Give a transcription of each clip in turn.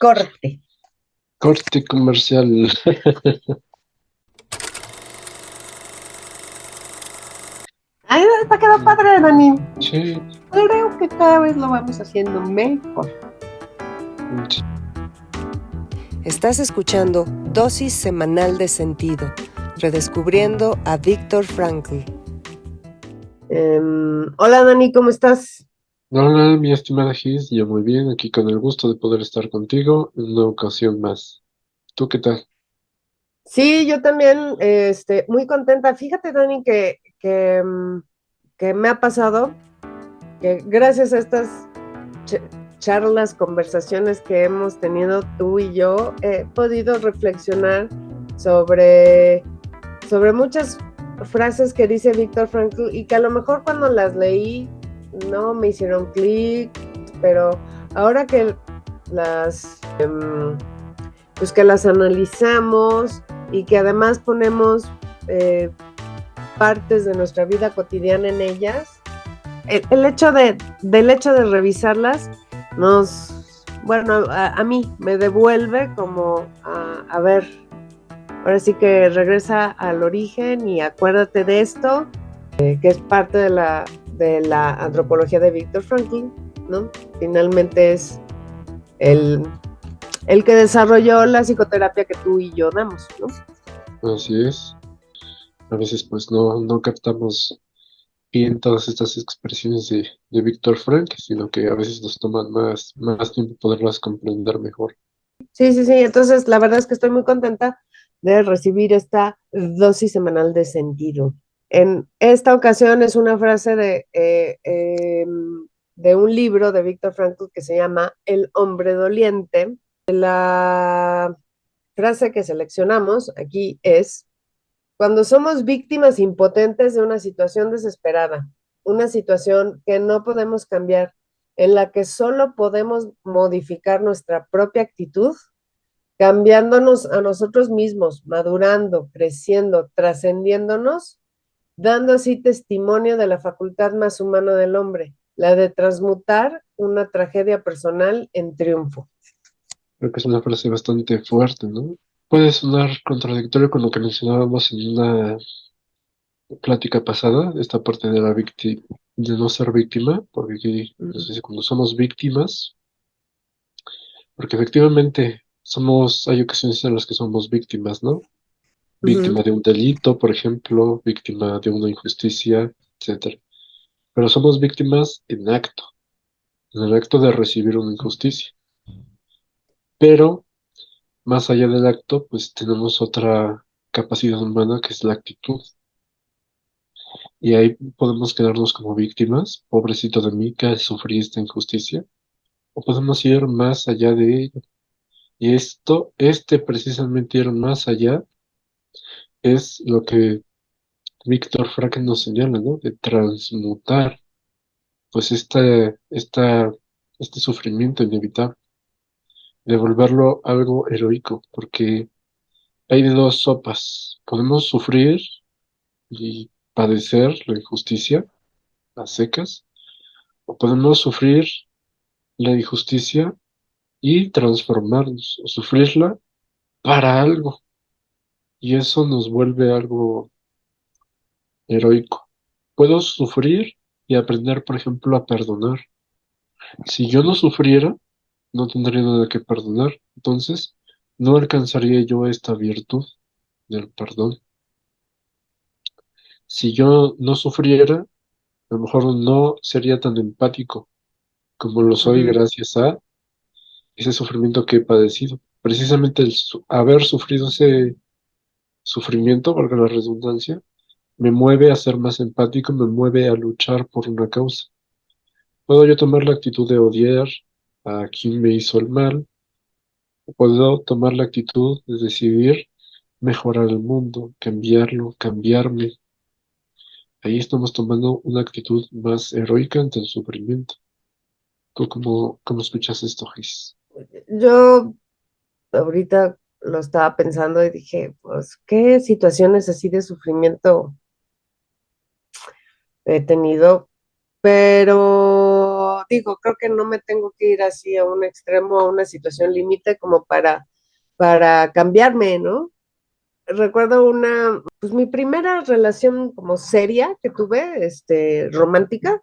Corte. Corte comercial. Ay, está quedando padre, Dani. Sí, Creo que cada vez lo vamos haciendo mejor. sí. Estás escuchando Dosis Semanal de Sentido, redescubriendo a Viktor Frankl. Hola, Dani, ¿cómo estás? Hola, mi estimada Gis, yo muy bien, aquí con el gusto de poder estar contigo en una ocasión más. ¿Tú qué tal? Sí, yo también, muy contenta. Fíjate, Dani, que me ha pasado que gracias a estas ch- charlas, conversaciones que hemos tenido tú y yo, he podido reflexionar sobre, sobre muchas frases que dice Víctor Frankl y que a lo mejor cuando las leí no me hicieron clic, pero ahora que las, pues que las analizamos y que además ponemos eh, partes de nuestra vida cotidiana en ellas, el hecho del hecho de revisarlas bueno, a mí me devuelve como a ver, ahora sí que regresa al origen y acuérdate de esto, que es parte de la antropología de Viktor Frankl, ¿no? Finalmente es el, el que desarrolló la psicoterapia que tú y yo damos, ¿no? Así es. A veces pues no captamos bien todas estas expresiones de Víctor Frank, sino que a veces nos toman más tiempo poderlas comprender mejor. Sí, sí, sí. Entonces, la verdad es que estoy muy contenta de recibir esta dosis semanal de sentido. En esta ocasión es una frase de un libro de Viktor Frankl que se llama El hombre doliente. La frase que seleccionamos aquí es: cuando somos víctimas impotentes de una situación desesperada, una situación que no podemos cambiar, en la que solo podemos modificar nuestra propia actitud, cambiándonos a nosotros mismos, madurando, creciendo, trascendiéndonos, dando así testimonio de la facultad más humana del hombre, la de transmutar una tragedia personal en triunfo. Creo que es una frase bastante fuerte, ¿no? Puede sonar contradictorio con lo que mencionábamos en una plática pasada, esta parte de de no ser víctima, porque aquí nos dice cuando somos víctimas, porque efectivamente hay ocasiones en las que somos víctimas, ¿no? Uh -huh. Víctima de un delito, por ejemplo, víctima de una injusticia, etcétera. Pero somos víctimas en el acto de recibir una injusticia. Pero más allá del acto, pues tenemos otra capacidad humana que es la actitud. Y ahí podemos quedarnos como víctimas, pobrecito de mí que sufrí esta injusticia, o podemos ir más allá de ello. Y precisamente ir más allá, es lo que Víctor Frank nos señala, ¿no? De transmutar, pues, este sufrimiento inevitable, de volverlo algo heroico, porque hay de dos sopas. Podemos sufrir y padecer la injusticia a secas, o podemos sufrir la injusticia y transformarnos, o sufrirla para algo, y eso nos vuelve algo heroico. Puedo sufrir y aprender, por ejemplo, a perdonar. Si yo no sufriera, no tendría nada que perdonar. Entonces, no alcanzaría yo esta virtud del perdón. Si yo no sufriera, a lo mejor no sería tan empático como lo Uh soy -huh. gracias a ese sufrimiento que he padecido. Precisamente haber sufrido ese sufrimiento, valga la redundancia, me mueve a ser más empático, me mueve a luchar por una causa. Puedo yo tomar la actitud de odiar a quien me hizo el mal, o puedo tomar la actitud de decidir mejorar el mundo, cambiarlo, cambiarme. Ahí estamos tomando una actitud más heroica ante el sufrimiento. ¿Tú cómo escuchas esto, Gis? Yo ahorita lo estaba pensando y dije, pues, ¿qué situaciones así de sufrimiento he tenido? Pero digo, creo que no me tengo que ir así a un extremo, a una situación límite como para cambiarme, ¿no? Recuerdo pues mi primera relación como seria que tuve, romántica,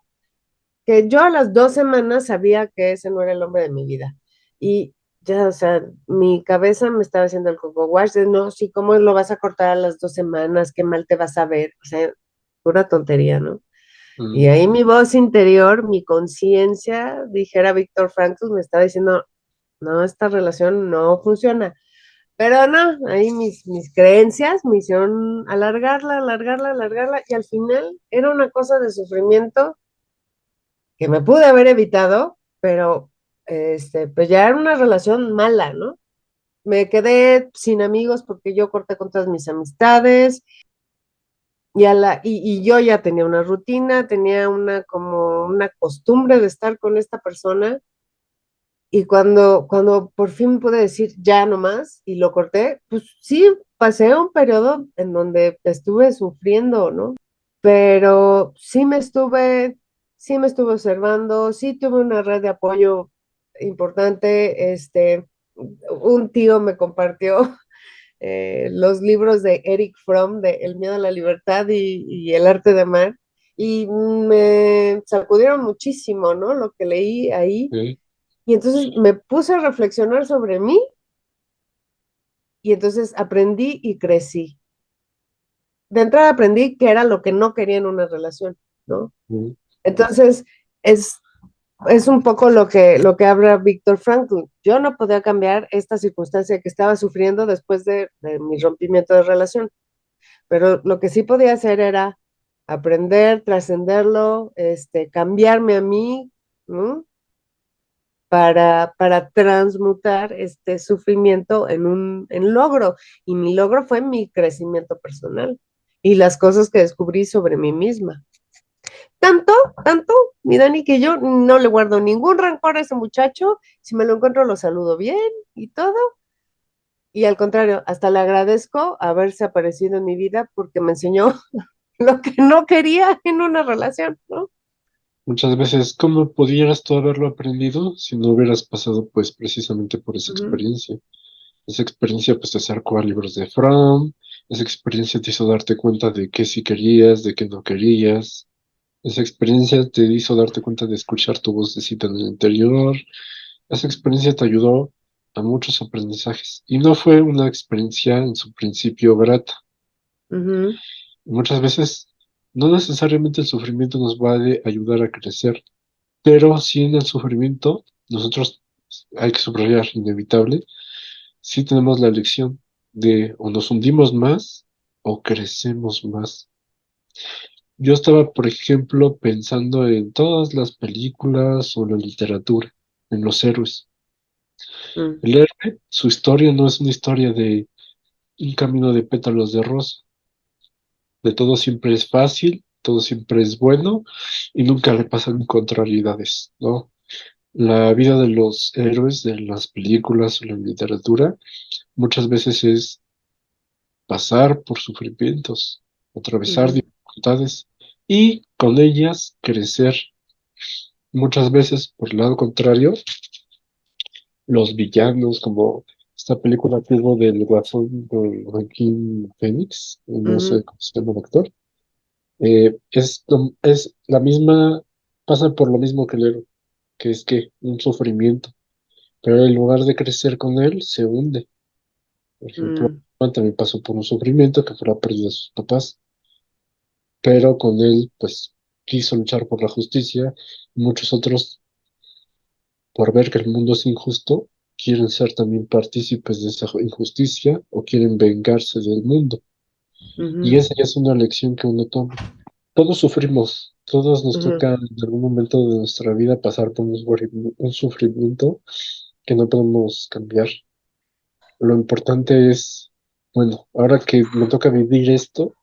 que yo a las 2 semanas sabía que ese no era el hombre de mi vida. Y ya, o sea, mi cabeza me estaba haciendo el coco wash de no, sí, ¿cómo lo vas a cortar a las 2 semanas? Qué mal te vas a ver. O sea, pura tontería, ¿no? Y mm, ahí mi voz interior, mi conciencia, dijera Víctor Frankl, me estaba diciendo, no, esta relación no funciona. Pero no, ahí mis creencias me hicieron alargarla, alargarla, alargarla, y al final era una cosa de sufrimiento que me pude haber evitado, pero pues ya era una relación mala, ¿no? Me quedé sin amigos porque yo corté con todas mis amistades y yo ya tenía una rutina, tenía como una costumbre de estar con esta persona y cuando por fin pude decir ya no más y lo corté, pues sí, pasé un periodo en donde estuve sufriendo, ¿no? Pero sí me estuve observando, sí tuve una red de apoyo importante, un tío me compartió los libros de Eric Fromm de El miedo a la libertad y el arte de amar, y me sacudieron muchísimo, ¿no? Lo que leí ahí, ok, y entonces me puse a reflexionar sobre mí, y entonces aprendí y crecí. De entrada aprendí que era lo que no quería en una relación, ¿no? mm, Entonces, es, es un poco lo que habla Víctor Frankl. Yo no podía cambiar esta circunstancia que estaba sufriendo después de mi rompimiento de relación, pero lo que sí podía hacer era aprender, trascenderlo, cambiarme a mí, ¿no? Para transmutar este sufrimiento en logro. Y mi logro fue mi crecimiento personal y las cosas que descubrí sobre mí misma. Tanto, tanto, mi Dani, que yo no le guardo ningún rencor a ese muchacho. Si me lo encuentro, lo saludo bien y todo. Y al contrario, hasta le agradezco haberse aparecido en mi vida porque me enseñó lo que no quería en una relación, ¿no? muchas veces, ¿cómo pudieras tú haberlo aprendido si no hubieras pasado pues precisamente por esa Ujú, experiencia? Esa experiencia pues te acercó a libros de Fromm, esa experiencia te hizo darte cuenta de qué sí querías, de qué no querías, esa experiencia te hizo darte cuenta de escuchar tu vocecita en el interior, esa experiencia te ayudó a muchos aprendizajes y no fue una experiencia en su principio grata. ujú, Muchas veces no necesariamente el sufrimiento nos va a ayudar a crecer, pero sí en el sufrimiento nosotros, hay que subrayar, inevitable, sí tenemos la elección de o nos hundimos más o crecemos más. Yo estaba, por ejemplo, pensando en todas las películas o la literatura, en los héroes. mm, El héroe, su historia no es una historia de un camino de pétalos de rosa, de todo siempre es fácil, todo siempre es bueno y nunca le pasan contrariedades, ¿no? La vida de los héroes de las películas o la literatura muchas veces es pasar por sufrimientos, atravesar ujú, dificultades y con ellas crecer. Muchas veces, por el lado contrario, los villanos, como esta película que hubo del Guasón con Joaquín Phoenix, no sé ujú, cómo se llama el actor, es la misma, pasa por lo mismo que el héroe, que es que un sufrimiento, pero en lugar de crecer con él, se hunde. Por ejemplo, mm, Batman también pasó por un sufrimiento que fue la pérdida de sus papás, pero con él, pues, quiso luchar por la justicia. Muchos otros, por ver que el mundo es injusto, quieren ser también partícipes de esa injusticia o quieren vengarse del mundo. Y ujú, esa ya es una lección que uno toma. Todos sufrimos, todos nos ujú, toca en algún momento de nuestra vida pasar por un sufrimiento que no podemos cambiar. Lo importante es, bueno, ahora que me toca vivir esto,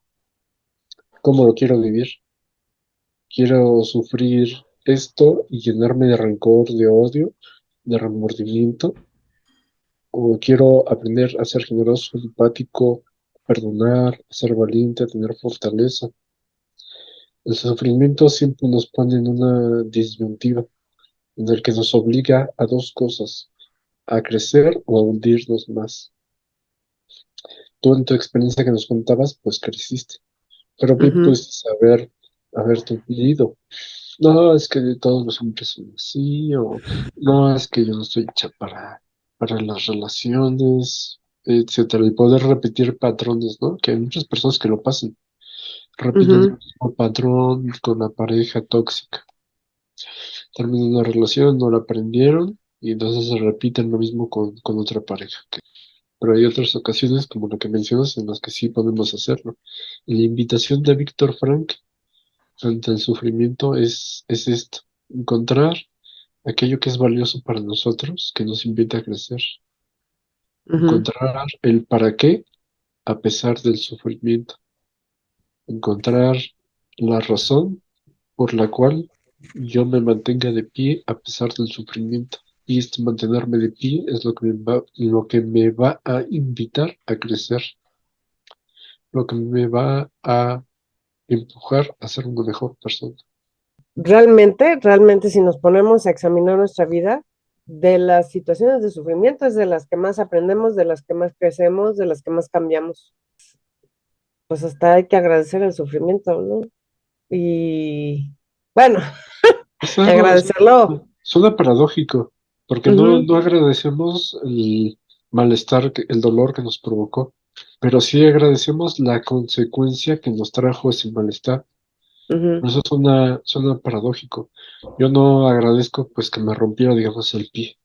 ¿cómo lo quiero vivir? Quiero sufrir esto y llenarme de rencor, de odio, de remordimiento, o quiero aprender a ser generoso, empático, a perdonar, a ser valiente, a tener fortaleza. El sufrimiento siempre nos pone en una disyuntiva. en el que nos obliga a dos cosas, a crecer o a hundirnos más. Tú en tu experiencia que nos contabas, pues creciste, pero bien Ujú, pudiste haberte hundido. No, es que todos los hombres son así, o no, es que yo no estoy hecha para las relaciones, etcétera, y poder repetir patrones, ¿no? Que hay muchas personas que lo pasan, repiten el ujú, mismo patrón con la pareja tóxica, terminan una relación, no la aprendieron, y entonces se repiten lo mismo con otra pareja. Pero hay otras ocasiones, como lo que mencionas, en las que sí podemos hacerlo. Y la invitación de Víctor Frank ante el sufrimiento es esto, encontrar aquello que es valioso para nosotros, que nos invita a crecer, ujú. encontrar el para qué a pesar del sufrimiento, encontrar la razón por la cual yo me mantenga de pie a pesar del sufrimiento. Y este mantenerme de pie es lo que me va a invitar a crecer, lo que me va a empujar a ser una mejor persona. Realmente, si nos ponemos a examinar nuestra vida, de las situaciones de sufrimiento es de las que más aprendemos, de las que más crecemos, de las que más cambiamos. Pues hasta hay que agradecer el sufrimiento, ¿no? Y bueno, Es algo, agradecerlo. suena paradójico, porque no, Ujú, no agradecemos el malestar, el dolor que nos provocó, pero sí agradecemos la consecuencia que nos trajo ese malestar. ujú, Por eso suena paradójico. Yo no agradezco pues que me rompiera, digamos, el pie,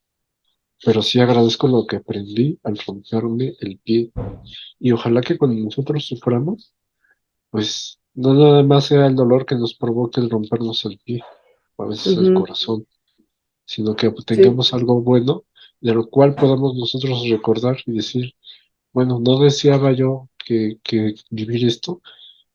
pero sí agradezco lo que aprendí al romperme el pie. Y ojalá que cuando nosotros suframos, pues no nada más sea el dolor que nos provoque el rompernos el pie, o a veces el ujú, corazón, sino que sí. tengamos algo bueno de lo cual podamos nosotros recordar y decir, bueno, no deseaba yo que vivir esto,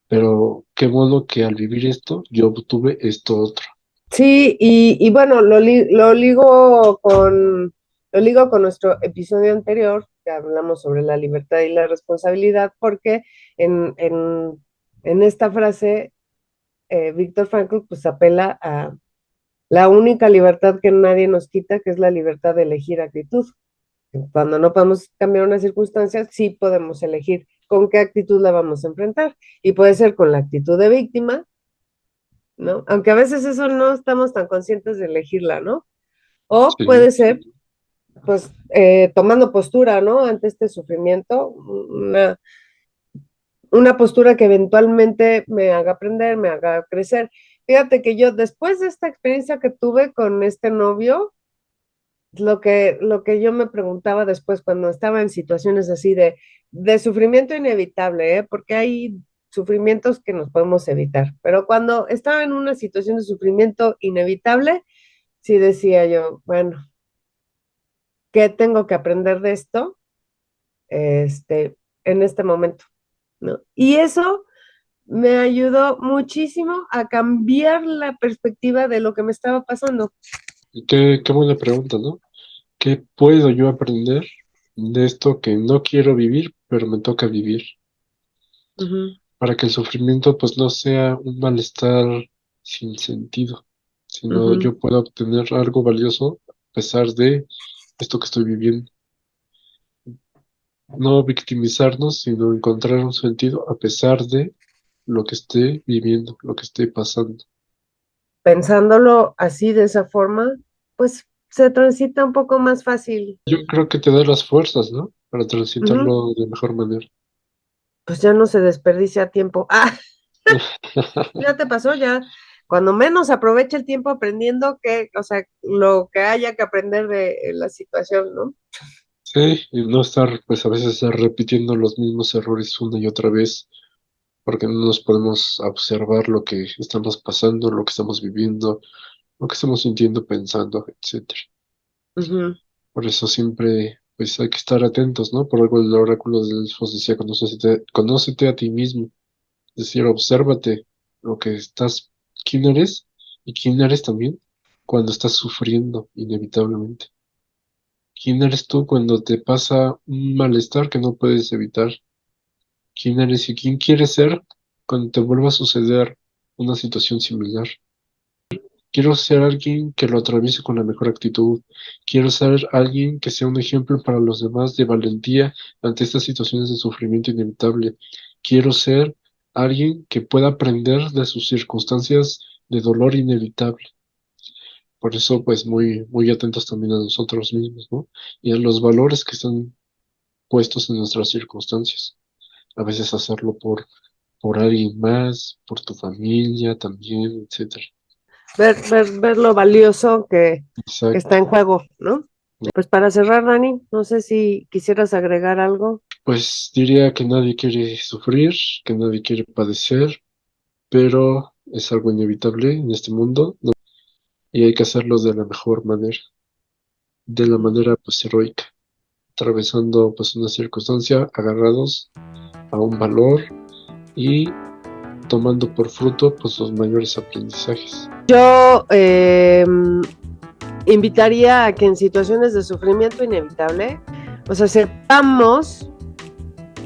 pero qué bueno que al vivir esto yo obtuve esto otro. Sí, y bueno, lo ligo con nuestro episodio anterior, que hablamos sobre la libertad y la responsabilidad, porque en, en, en esta frase, Víctor Frankl pues apela a la única libertad que nadie nos quita, que es la libertad de elegir actitud. Cuando no podemos cambiar una circunstancia, sí podemos elegir con qué actitud la vamos a enfrentar. Y puede ser con la actitud de víctima, ¿no? Aunque a veces eso no estamos tan conscientes de elegirla, ¿no? O Sí, puede ser, pues, tomando postura, ¿no? Ante este sufrimiento, una postura que eventualmente me haga aprender, me haga crecer. Fíjate que yo, después de esta experiencia que tuve con este novio, lo que yo me preguntaba después cuando estaba en situaciones así de sufrimiento inevitable, ¿eh? Porque hay sufrimientos que nos podemos evitar, pero cuando estaba en una situación de sufrimiento inevitable, sí decía yo, bueno, ¿qué tengo que aprender de esto en este momento? ¿No? Y eso me ayudó muchísimo a cambiar la perspectiva de lo que me estaba pasando. y qué buena pregunta, ¿no? ¿Qué puedo yo aprender de esto que no quiero vivir, pero me toca vivir? Ujú, Para que el sufrimiento pues no sea un malestar sin sentido, sino ujú. yo pueda obtener algo valioso a pesar de esto que estoy viviendo. No victimizarnos, sino encontrar un sentido a pesar de lo que esté viviendo, lo que esté pasando. Pensándolo así, de esa forma, pues se transita un poco más fácil. Yo creo que te da las fuerzas, ¿no? Para Ujú. transitarlo de mejor manera. Pues ya no se desperdicia tiempo. Ah, ya te pasó, ya. Cuando menos aprovecha el tiempo aprendiendo que, o sea, lo que haya que aprender de la situación, ¿no? Sí, y no estar pues a veces repitiendo los mismos errores una y otra vez, porque no nos podemos observar lo que estamos pasando, lo que estamos viviendo, lo que estamos sintiendo, pensando, etcétera. Ujú, Por eso siempre pues hay que estar atentos, ¿no? Por algo el oráculo de Delfos decía, conócete a ti mismo, es decir, obsérvate lo que estás, quién eres y quién eres también cuando estás sufriendo inevitablemente. ¿Quién eres tú cuando te pasa un malestar que no puedes evitar? ¿Quién eres y quién quieres ser cuando te vuelva a suceder una situación similar? Quiero ser alguien que lo atraviese con la mejor actitud. Quiero ser alguien que sea un ejemplo para los demás de valentía ante estas situaciones de sufrimiento inevitable. Quiero ser alguien que pueda aprender de sus circunstancias de dolor inevitable. Por eso, pues, muy atentos también a nosotros mismos, ¿no? Y a los valores que están puestos en nuestras circunstancias. A veces hacerlo por alguien más, por tu familia también, etcétera. Ver lo valioso que Exacto. está en juego, ¿no? Pues para cerrar, Dani, no sé si quisieras agregar algo. Pues diría que nadie quiere sufrir, que nadie quiere padecer, pero es algo inevitable en este mundo, ¿no? Y hay que hacerlo de la mejor manera, de la manera pues heroica, atravesando pues una circunstancia, agarrados a un valor y tomando por fruto pues los mayores aprendizajes. Yo invitaría a que en situaciones de sufrimiento inevitable, o sea, sepamos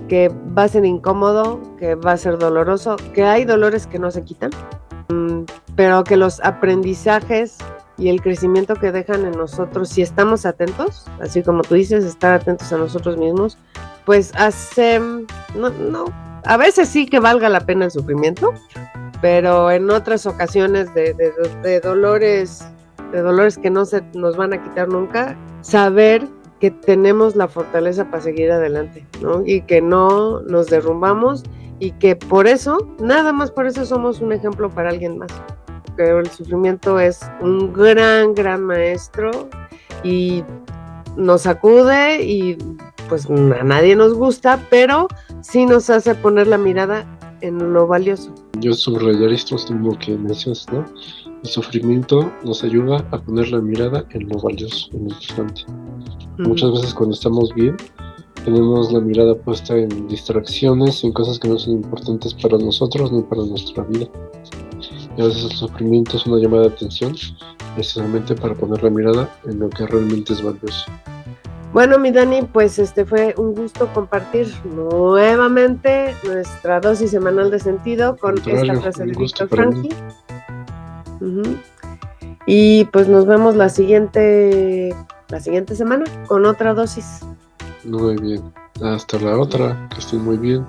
que va a ser incómodo, que va a ser doloroso, que hay dolores que no se quitan, pero que los aprendizajes y el crecimiento que dejan en nosotros, si estamos atentos, así como tú dices, estar atentos a nosotros mismos, pues hace, no, a veces sí que valga la pena el sufrimiento, pero en otras ocasiones de dolores que no se nos van a quitar nunca, saber que tenemos la fortaleza para seguir adelante, ¿no? Y que no nos derrumbamos y que por eso, nada más por eso somos un ejemplo para alguien más. Que el sufrimiento es un gran maestro y nos sacude y pues a nadie nos gusta, pero sí nos hace poner la mirada en lo valioso. Yo subrayaría esto último que mencionas, ¿no? El sufrimiento nos ayuda a poner la mirada en lo valioso, en lo importante. Muchas veces cuando estamos bien, tenemos la mirada puesta en distracciones, en cosas que no son importantes para nosotros ni para nuestra vida. Y a veces el sufrimiento es una llamada de atención, precisamente para poner la mirada en lo que realmente es valioso. Bueno, mi Dani, pues fue un gusto compartir nuevamente nuestra dosis semanal de sentido con esta frase de Viktor Frankl. Y pues nos vemos la siguiente semana con otra dosis. Muy bien. Hasta la otra. Que estén muy bien.